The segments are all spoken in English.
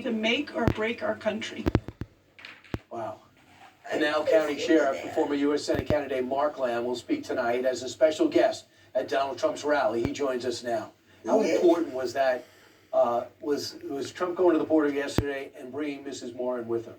to make or break our country. Wow. And now County Sheriff, the former U.S. Senate candidate Mark Lamb, will speak tonight as a special guest at Donald Trump's rally. He joins us now. How important was that? Was Trump going to the border yesterday and bringing Mrs. Morin with him?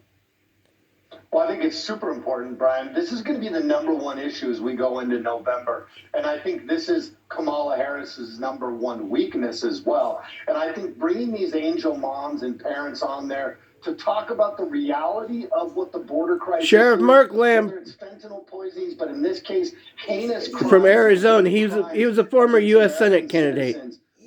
Well, I think it's super important, Brian. This is going to be the number one issue as we go into November. And I think this is Kamala Harris's number one weakness as well. And I think bringing these angel moms and parents on there to talk about the reality of what the border crisis Sheriff is, Mark Lamb, whether it's fentanyl poisonings, but in this case, heinous crimes from Arizona. He was a former U.S. Senate candidate.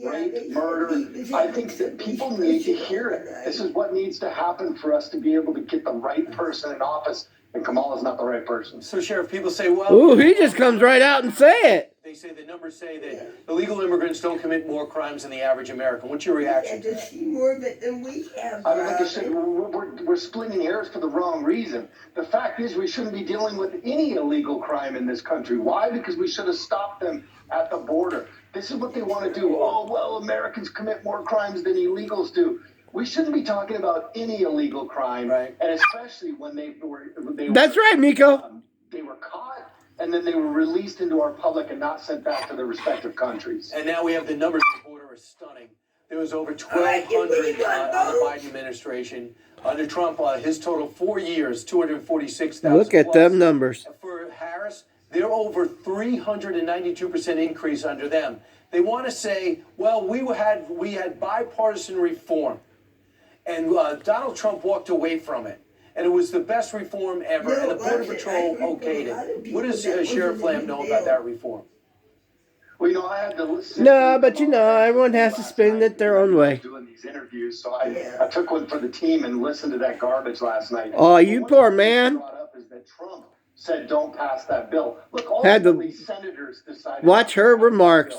Rape, murder. I think that people need to hear it. This is what needs to happen for us to be able to get the right person in office, and Kamala's not the right person. So, Sheriff, people say, well... Ooh, he just comes right out and say it. They say the numbers say that illegal immigrants don't commit more crimes than the average American. What's your reaction to that? See more of it than we have. I mean, like I said, we're splitting hairs for the wrong reason. The fact is we shouldn't be dealing with any illegal crime in this country. Why? Because we should have stopped them at the border. This is what they want to do. Oh, well, Americans commit more crimes than illegals do. We shouldn't be talking about any illegal crime, right? And especially when they were That's right, Meeko. They were caught, and then they were released into our public and not sent back to their respective countries. And now we have the numbers at the border are stunning. There was over 1,200 under the Biden administration. Under Trump, his total 4 years, 246,000. Look at them numbers. For Harris, they're over 392% increase under them. They want to say, well, we had bipartisan reform, and Donald Trump walked away from it, and it was the best reform ever, and the Border Patrol okayed it. What does Sheriff Lamb know about that reform? Well, you know, I had to listen. No, but you know, everyone has to spin it their own way. Doing these interviews, so I took one for the team and listened to that garbage last night. Oh, you poor man. Brought up is that Trump said don't pass that bill. Look, ultimately, senators decided. Watch her remarks,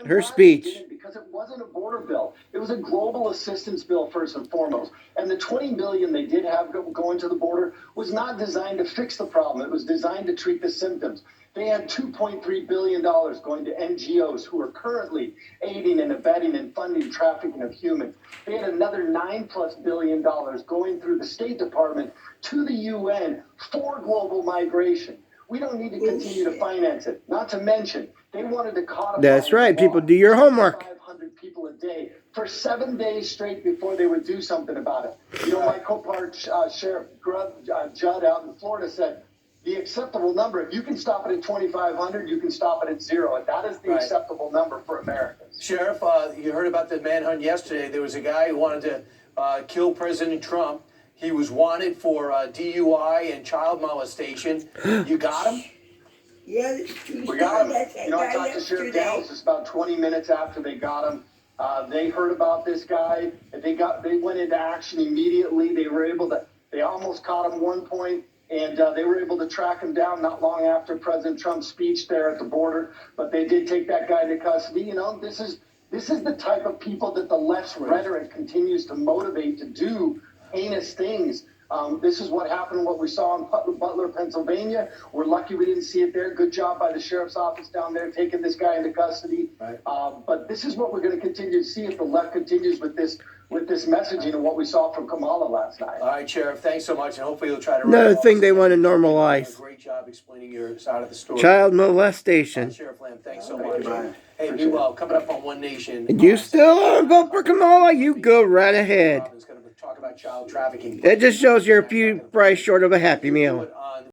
her speech. Because it wasn't a border bill. It was a global assistance bill first and foremost. And the $20 billion they did have going to the border was not designed to fix the problem. It was designed to treat the symptoms. They had $2.3 billion going to NGOs who are currently aiding and abetting and funding trafficking of humans. They had another $9+ billion going through the State Department to the UN for global migration. We don't need to continue to finance it. Not to mention, they wanted to codify. That's right, people. Do your homework. 500 people a day for 7 days straight before they would do something about it. You know, my co-part Sheriff Judd out in Florida said, the acceptable number, if you can stop it at 2,500, you can stop it at 0. And that is the acceptable number for Americans. Sheriff, you heard about the manhunt yesterday. There was a guy who wanted to kill President Trump. He was wanted for DUI and child molestation. You got him? Yeah, we got him. You know, I talked to Sheriff Dallas just about 20 minutes after they got him. They heard about this guy. They went into action immediately. They almost caught him one point. And they were able to track him down not long after President Trump's speech there at the border. But they did take that guy into custody. You know, this is the type of people that the left's rhetoric continues to motivate to do heinous things. This is what happened, what we saw in Butler, Pennsylvania. We're lucky we didn't see it there. Good job by the sheriff's office down there taking this guy into custody. Right. But this is what we're going to continue to see if the left continues with this messaging and what we saw from Kamala last night. All right, Sheriff, thanks so much, and hopefully you'll try to... Another thing they want to normalize. Great job explaining your side of the story. Child molestation. Sheriff Lamb, thanks so much. Hey, meanwhile, coming up on One Nation... And you still want to vote for Kamala? You go right ahead. Talk about child trafficking. It just shows you're a few fries short of a Happy Meal.